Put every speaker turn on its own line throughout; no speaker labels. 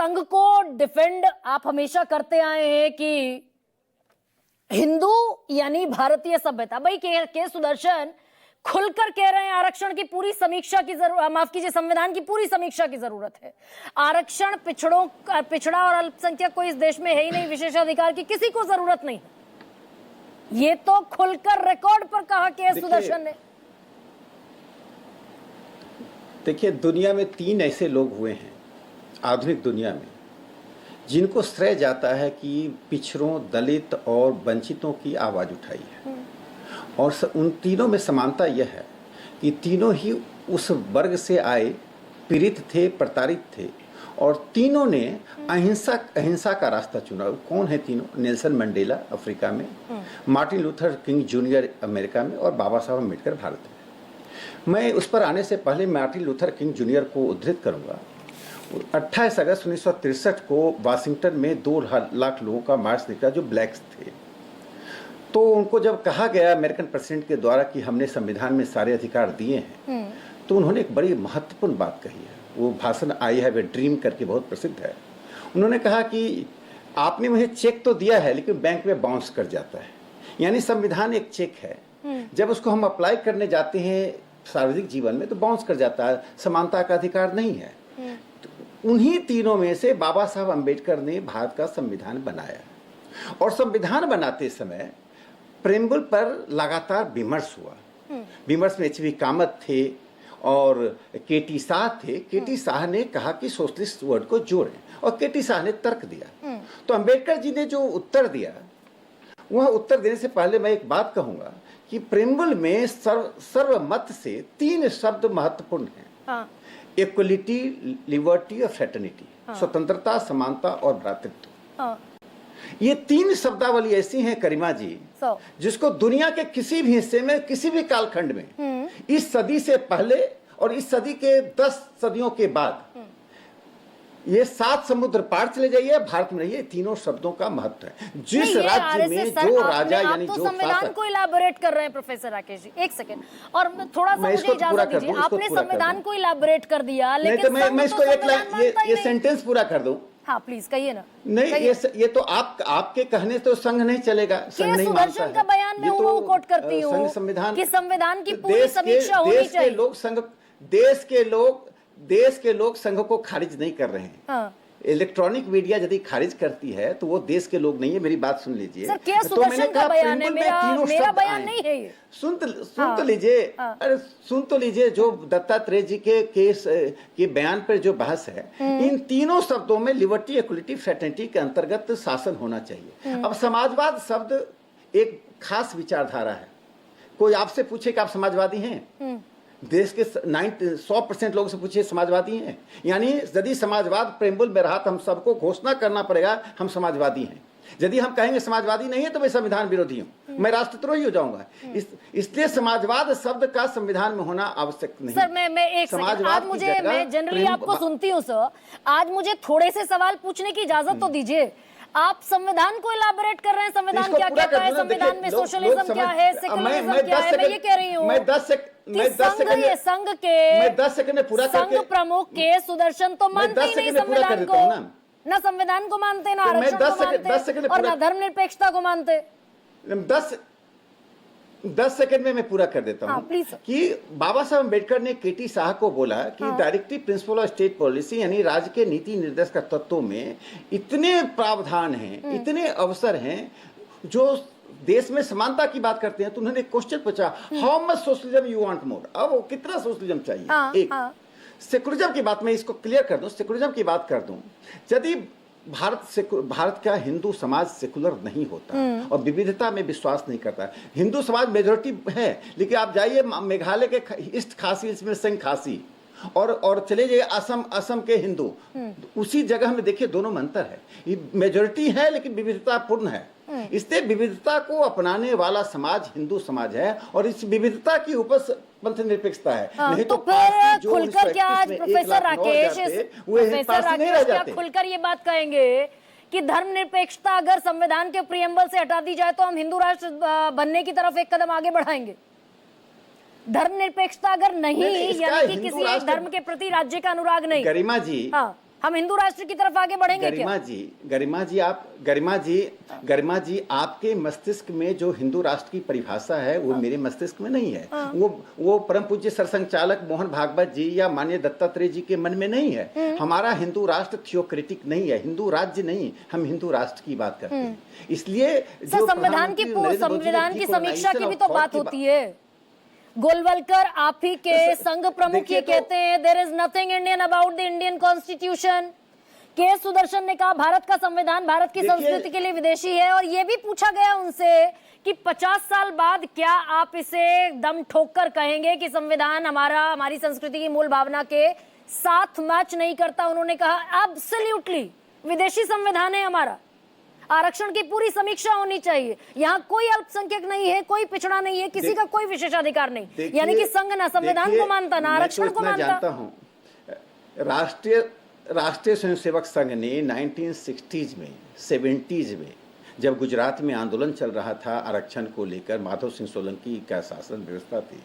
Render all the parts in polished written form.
संघ को डिफेंड आप हमेशा करते आए हैं कि हिंदू यानी भारतीय सभ्यता। भाई के सुदर्शन खुलकर कह रहे हैं आरक्षण की पूरी समीक्षा की जरूरत, माफ कीजिए, संविधान की पूरी समीक्षा की जरूरत है। आरक्षण पिछड़ा और अल्पसंख्यक कोई इस देश में है ही नहीं, विशेषाधिकार की किसी को जरूरत नहीं। ये तो खुलकर रिकॉर्ड पर कहा के सुदर्शन ने।
देखिए, दुनिया में 3 ऐसे लोग हुए हैं आधुनिक दुनिया में जिनको श्रेय जाता है कि पिछड़ों, दलित और वंचितों की आवाज उठाई है। और उन तीनों में समानता यह है कि तीनों ही उस वर्ग से आए, पीड़ित थे, प्रताड़ित थे, और तीनों ने अहिंसा का रास्ता चुना। कौन है तीनों? नेल्सन मंडेला अफ्रीका में, Martin Luther king junior America में, और बाबा साहब अम्बेडकर भारत में। मैं उस पर आने से पहले मार्टिन लूथर किंग जूनियर को उद्धृत करूंगा। 28 अगस्त 1963 को वाशिंगटन में 2 लाख लोगों का मार्च निकला जो ब्लैक्स थे। तो उनको जब कहा गया अमेरिकन प्रेसिडेंट के द्वारा कि हमने संविधान में सारे अधिकार दिए हैं, तो उन्होंने एक बड़ी महत्वपूर्ण बात कही है। वो भाषण आई हैव ए ड्रीम करके बहुत प्रसिद्ध है। उन्होंने कहा कि आपने मुझे चेक तो दिया है लेकिन बैंक में बाउंस कर जाता है। यानी संविधान एक चेक है, जब उसको हम अप्लाई करने जाते हैं सार्वजनिक जीवन में तो बाउंस कर जाता है, समानता का अधिकार नहीं है। तो उन्हीं तीनों में से बाबा साहब अम्बेडकर ने भारत का संविधान बनाया, और संविधान बनाते समय प्रेम्बल पर लगातार विमर्श हुआ। विमर्श में एच.वी. कामत थे और के.टी. शाह थे। के.टी. शाह ने कहा कि सोशलिस्ट वर्ड को जोड़ें, और के.टी. शाह ने तर्क दिया। तो अम्बेडकर जी ने जो उत्तर दिया, वह उत्तर देने से पहले मैं एक बात कहूंगा कि प्रेम्बल में सर्वमत से 3 शब्द महत्वपूर्ण हैं। इक्वलिटी, लिबर्टी और फ्रेटर्निटी। स्वतंत्रता, समानता और भ्रातृत्व। ये 3 शब्दावली ऐसी हैं करीमा जी, जिसको दुनिया के किसी भी हिस्से में, किसी भी कालखंड में, इस सदी से पहले और इस सदी के 10 सदियों के बाद, ये 7 समुद्र पार चले जाइए, भारत में रहिए, तीनों शब्दों का महत्व है। जिस राज्य में जो राजा यानी जो
संविधान को इलाबोरेट कर रहे हैं प्रोफेसर राकेश जी, एक सेकंड, और थोड़ा सा मुझे इजाजत दीजिए। आपने संविधान को इलाबोरेट कर दिया, लेकिन
मैं इसको ये सेंटेंस पूरा कर दूं।
हाँ प्लीज कहिए ना।
नहीं, ये तो आपके कहने तो संघ नहीं चलेगा, संघ नहीं मानता है।
का बयान मैं वो कोट करती हूँ कि संविधान की पूरी समीक्षा होनी चाहिए। देश के लोग संघ को खारिज नहीं कर रहे हैं। इलेक्ट्रॉनिक मीडिया यदि खारिज करती है तो वो देश के लोग नहीं है। मेरी बात सुन लीजिए। तो मैंने कहा बयान है, मेरा बयान नहीं है ये।
सुन तो लीजिए। अरे सुन तो लीजिए, जो दत्तात्रेय जी के केस के बयान पर जो बहस है, इन तीनों शब्दों में लिबर्टी, इक्वलिटी, फ्रेटर्निटी के अंतर्गत शासन होना चाहिए। अब समाजवाद शब्द एक खास विचारधारा है। कोई आपसे पूछे कि आप समाजवादी हैं, देश के 100% लोगों से पूछिए समाजवादी हैं। यानी यदि समाजवाद प्रेम्बल में रहा तो हम सबको घोषणा करना पड़ेगा हम समाजवादी हैं। यदि हम कहेंगे समाजवादी नहीं है तो मैं संविधान विरोधी हूं, मैं राष्ट्रद्रोही हो जाऊंगा। इसलिए समाजवाद शब्द का संविधान में होना आवश्यक नहीं।
सर मैं एक सेकंड, आज मैं जनरली आपको सुनती हूँ सर, आज मुझे थोड़े से सवाल पूछने की इजाजत तो दीजिए। आप संविधान को इलाबोरेट कर रहे हैं, संविधान क्या कहता है, संविधान में सोशलिज्म क्या है, सेकुलरिज्म क्या है, मैं ये कह रही हूँ।
मैं 10 सेकंड में पूरा करके,
संघ प्रमुख के सुदर्शन तो मानते ही नहीं संविधान को, ना संविधान को मानते, ना आरक्षण को मानते, और ना धर्मनिरपेक्षता को मानते।
10 सेकंड में मैं पूरा कर देता हूं कि बाबा साहब अम्बेडकर ने के.टी. शाह को बोला कि directive principle of state policy यानी राज्य के नीति निर्देश का तत्वों में इतने प्रावधान हैं, इतने अवसर हैं जो देश में समानता की बात करते हैं। तो उन्होंने क्वेश्चन पूछा, how much socialism you want more. अब वो कितना सोशलिज्म चाहिए। एक सेकुलरिज्म की बात मैं इसको क्लियर कर दूं, सेकुलरिज्म की बात कर दूं। यदि भारत का हिंदू समाज सेकुलर नहीं होता और विविधता में विश्वास नहीं करता। हिंदू समाज मेजोरिटी है, लेकिन आप जाइए मेघालय के ईस्ट खासी, इसमें सिंह खासी, और चले जाइए असम के हिंदू, उसी जगह में देखिए दोनों में अंतर है। मेजोरिटी है लेकिन विविधता पूर्ण है। इसलिए विविधता को अपनाने वाला समाज हिंदू समाज है, और इस विविधता की ऊपर पंथ निरपेक्षता है। नहीं तो
फिर खुलकर क्या आज प्रोफेसर राकेश क्या खुलकर ये बात कहेंगे कि धर्मनिरपेक्षता अगर संविधान के प्रियम्बल से हटा दी जाए तो हम हिंदू राष्ट्र बनने की तरफ एक कदम आगे बढ़ाएंगे? धर्मनिरपेक्षता अगर नहीं, यानी कि किसी एक धर्म के प्रति राज्य का अनुराग नहीं।
गरिमा जी,
हम हिंदू राष्ट्र की तरफ आगे बढ़ेंगे क्या?
गरिमा जी आपके मस्तिष्क में जो हिंदू राष्ट्र की परिभाषा है वो मेरे मस्तिष्क में नहीं है। वो परम पूज्य सरसंघचालक मोहन भागवत जी या माननीय दत्तात्रेय जी के मन में नहीं है। हमारा हिंदू राष्ट्र थियोक्रेटिक नहीं है, हिंदू राज्य नहीं, हम हिंदू राष्ट्र की बात करते हैं। इसलिए जो
संविधान की समीक्षा की भी तो बात होती है। गोलवलकर आप ही के संघ प्रमुख ये कहते हैं there is nothing Indian about the Indian constitution. K Sudarshan ने कहा भारत का संविधान भारत की संस्कृति के लिए विदेशी है। और ये भी पूछा गया उनसे कि 50 साल बाद क्या आप इसे दम ठोक कर कहेंगे कि संविधान हमारी संस्कृति की मूल भावना के साथ मैच नहीं करता। उन्होंने कहा एब्सोल्युटली विदेशी संविधान है हमारा, आरक्षण की पूरी समीक्षा होनी चाहिए। यहाँ कोई अल्पसंख्यक नहीं है, कोई पिछड़ा नहीं है, किसी का कोई विशेषाधिकार नहीं। यानी कि संघ ना संविधान को मानता ना आरक्षण को मानता।
जानता हूँ राष्ट्रीय स्वयंसेवक संघ ने 1960s में 70s में जब गुजरात में आंदोलन चल रहा था आरक्षण को लेकर, माधव सिंह सोलंकी का शासन व्यवस्था थी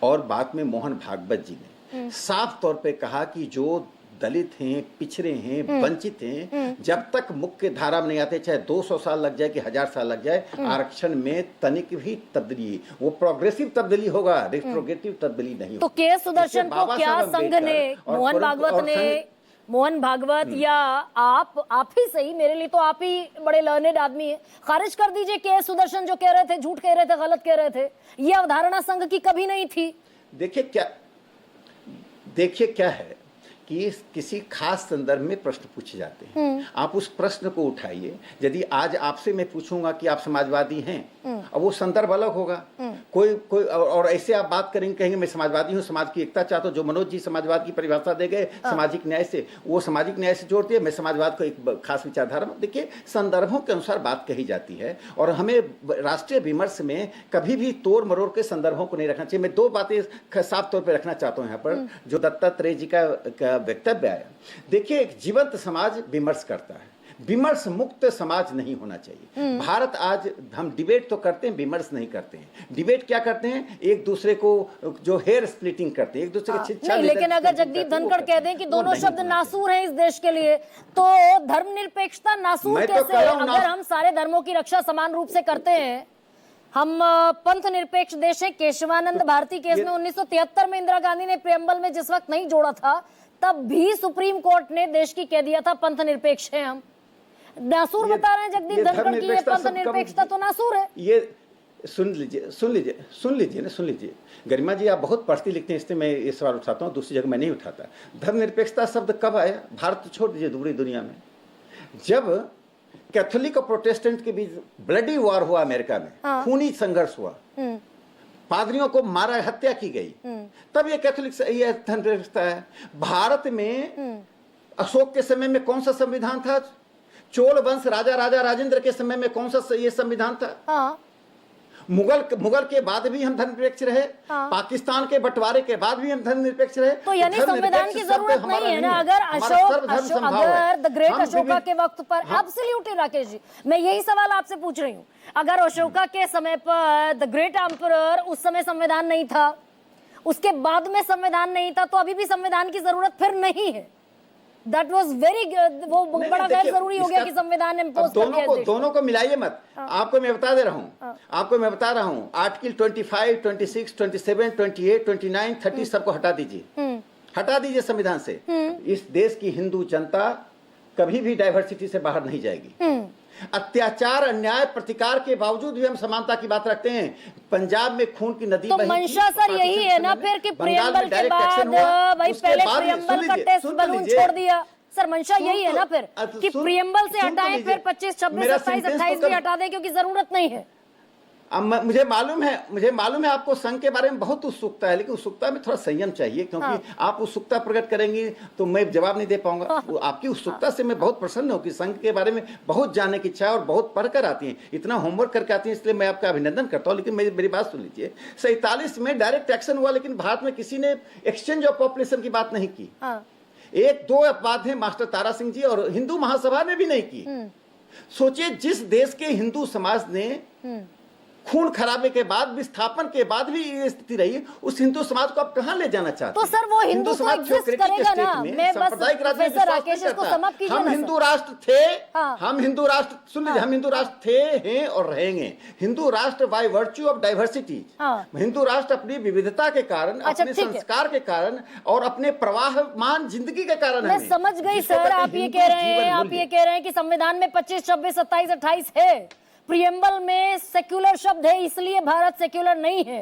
और बाद में मोहन भागवत जी ने साफ तौर पे कहा कि जो दलित हैं, पिछड़े हैं, वंचित हैं, जब तक मुख्य धारा में नहीं आते, चाहे 200 साल लग जाए कि 1000 साल लग जाए, आरक्षण में तनिक भी तब्दीली, वो प्रोग्रेसिव तब्दीली होगा, रिट्रोगेटिव तब्दीली नहीं होगा।
तो के सुदर्शन को क्या संघ ने, मोहन भागवत या आप ही सही, मेरे लिए तो आप ही बड़े लर्नेड आदमी हैं, खारिज कर दीजिए के सुदर्शन जो कह रहे थे, झूठ कह रहे थे, गलत कह रहे थे। ये अवधारणा संघ की कभी नहीं थी।
देखिए क्या है कि किसी खास संदर्भ में प्रश्न पूछे जाते हैं, आप उस प्रश्न को उठाइए। यदि आज आपसे मैं पूछूंगा कि आप समाजवादी हैं, अब वो संदर्भ अलग होगा। कोई और ऐसे आप बात करेंगे, कहेंगे मैं समाजवादी हूँ, समाज की एकता चाहता हूँ, जो मनोज जी समाजवाद की परिभाषा दे गए सामाजिक न्याय से, वो सामाजिक न्याय से जोड़ती है, मैं समाजवाद को एक खास विचारधारा। देखिए संदर्भों के अनुसार बात कही जाती है और हमें राष्ट्रीय विमर्श में कभी भी तोड़ मरोड़ के संदर्भों को नहीं रखना चाहिए। मैं दो बातें साफ तौर पर रखना चाहता हूँ यहाँ पर, जो दत्तात्रेय जी का वक्तव्य आया। देखिए एक जीवंत समाज विमर्श करता है, विमर्श मुक्त समाज नहीं होना चाहिए। भारत आज हम डिबेट तो करते हैं, विमर्श नहीं करते हैं। डिबेट क्या करते हैं, एक दूसरे को जो हेयर स्प्लिटिंग करते हैं, एक दूसरे के
नहीं, लेकिन अगर जगदीप धनखड़ कह दें कि दोनों शब्द नासूर हैं इस देश के लिए, तो धर्मनिरपेक्षता नासूर कैसे है? अगर हम सारे धर्मों की रक्षा समान रूप से करते हैं, हम पंथ निरपेक्ष देश है। केशवानंद भारती केस में 1973 में इंदिरा गांधी ने प्रियम्बल में जिस वक्त नहीं जोड़ा था, तब भी सुप्रीम कोर्ट ने देश की कह दिया था पंथ निरपेक्ष है हम। नासूर बता रहे हैं जगदीप धनखड़ की ये पंथ निरपेक्षता तो नासूर है।
ये सुन लीजिए गरिमा जी, आप बहुत पढ़ती लिखते हैं, इसलिए मैं ये सवाल उठाता हूँ, दूसरी जगह मैं नहीं उठाता। धर्मनिरपेक्षता शब्द कब आया? भारत छोड़ दीजिए, पूरी दुनिया में जब कैथोलिक और प्रोटेस्टेंट के बीच ब्लडी वॉर हुआ, अमेरिका में खूनी संघर्ष हुआ, पादरियों को मारा, हत्या की गई, तब ये कैथोलिक ये धर्मनिरपेक्षता है। भारत में अशोक के समय में कौन सा संविधान था? चोल वंश राजा राजेंद्र के समय में कौन सा ये संविधान था? मुगल के बाद भी हम धर्मनिरपेक्ष रहे, पाकिस्तान के बंटवारे के बाद भी हम धर्मनिरपेक्ष रहे।
तो यानी संविधान की जरूरत नहीं है ना? अगर अगर द ग्रेट अशोका के वक्त पर, एब्सोल्युटली राकेश जी, मैं यही सवाल आपसे पूछ रही हूँ, अगर अशोका के समय पर द ग्रेट एम्परर, उस समय संविधान नहीं था, उसके बाद में संविधान नहीं था, तो अभी भी संविधान की जरूरत फिर नहीं है। That was very वो बड़ा गैर जरूरी हो गया कि संविधान इम्पोज कर दिया।
दोनों को मिलाइए मत। आपको मैं बता रहा हूँ, आर्टिकल 25, 26, 27, 28, 29, 30 सबको हटा दीजिए संविधान से। इस देश की हिंदू जनता कभी भी डाइवर्सिटी से बाहर नहीं जाएगी। अत्याचार, अन्याय, प्रतिकार के बावजूद भी हम समानता की बात रखते हैं। पंजाब में खून की नदी
तो मंशा सर यही है ना फिर कि प्रियम्बल के बाद भाई पहले प्रियम्बल का टेस्ट बलून छोड़ दिया। सर मंशा यही है ना फिर कि प्रियम्बल से हटाएं, फिर 25, 26, 27, 28 भी हटा दें क्योंकि जरूरत नहीं है।
अब मुझे मालूम है आपको संघ के बारे में बहुत उत्सुकता है, लेकिन उत्सुकता में थोड़ा संयम चाहिए, क्योंकि आप उत्सुकता प्रकट करेंगी तो मैं जवाब नहीं दे पाऊंगा। आपकी उत्सुकता से मैं बहुत प्रसन्न हूँ कि संघ के बारे में बहुत जानने की इच्छा है और बहुत पढ़कर आती हैं, इतना होमवर्क करके आती हैं, इसलिए मैं आपका अभिनंदन करता हूँ। लेकिन मेरी बात सुन लीजिए, 47 में डायरेक्ट एक्शन हुआ, लेकिन भारत में किसी ने एक्सचेंज ऑफ पॉपुलेशन की बात नहीं की। एक दो अपवाद है, मास्टर तारा सिंह जी, और हिंदू महासभा ने भी नहीं की। सोचिए, जिस देश के हिंदू समाज ने खून खराबे के बाद, विस्थापन के बाद भी ये स्थिति रही, उस हिंदू समाज को आप कहां ले जाना चाहते
तो
हैं?
सर वो हिंदू तो
समाज
एग्जिस्ट
theocratic
करेगा
state
ना।
में
मैं बस
सांप्रदायिक राज्य में
प्रोफेसर
विश्वास
राकेश
नहीं
इसको
करता।
समाप्त कीजिए
हम
ना
हिंदू
सर।
राष्ट्र थे,
हाँ।
हम हिंदू राष्ट्र, सुन लीजिए, हम हिंदू राष्ट्र थे, हैं और रहेंगे। हिंदू राष्ट्र by virtue of diversity, Hindu राष्ट्र अपनी विविधता के कारण,
अच्छा,
अपने
ठीक है।
संस्कार के कारण और अपने प्रवाहमान जिंदगी के कारण
मैं
हमें,
समझ गई
जिसको
सर।
कहते हैं
आप ये
हिंदू
कह रहे
जीवन
हैं, आप
मूल्य।
ये कह रहे हैं कि संविधान में 25, 26, 27, 28 है, प्रियम्बल में सेक्युलर शब्द है, इसलिए भारत सेक्युलर नहीं है।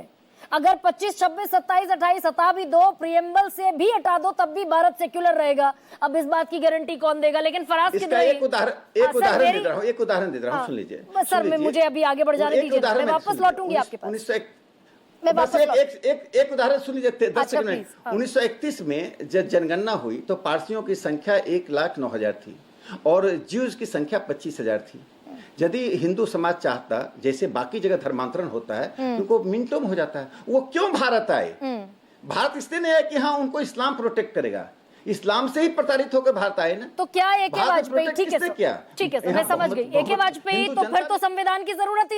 अगर 25, 26, 27, 28 हटा भी दो, प्रियम्बल से भी हटा दो, तब भी भारत सेक्युलर रहेगा। अब इस बात की गारंटी कौन देगा? लेकिन फराज
इसका एक उदाहरण दे रहा हूं, सुन लीजिए
सर, मुझे अभी आगे बढ़ जाने दीजिए, मैं वापस लौटूंगी आपके पास।
1901 एक उदाहरण सुन लीजिए, 10
अच्छा,
सेकंड में।
प्लीज, हाँ।
1931 में जब जनगणना हुई तो पारसियों की संख्या 1,09,000 थी और ज्यूज की संख्या 25,000 थी। यदि हिंदू समाज चाहता, जैसे बाकी जगह धर्मांतरण होता है, उनको मिनटों में हो जाता है। वो क्यों भारत आए? भारत इसलिए नहीं है कि हाँ उनको इस्लाम प्रोटेक्ट करेगा, इस्लाम से ही प्रताड़ित होकर भारत आए ना।
तो क्या AK वाजपेयी, ठीक है सर,
क्या?
ठीक है सर, मैं समझ गई, AK वाजपेयी तो फिर तो संविधान की जरूरत ही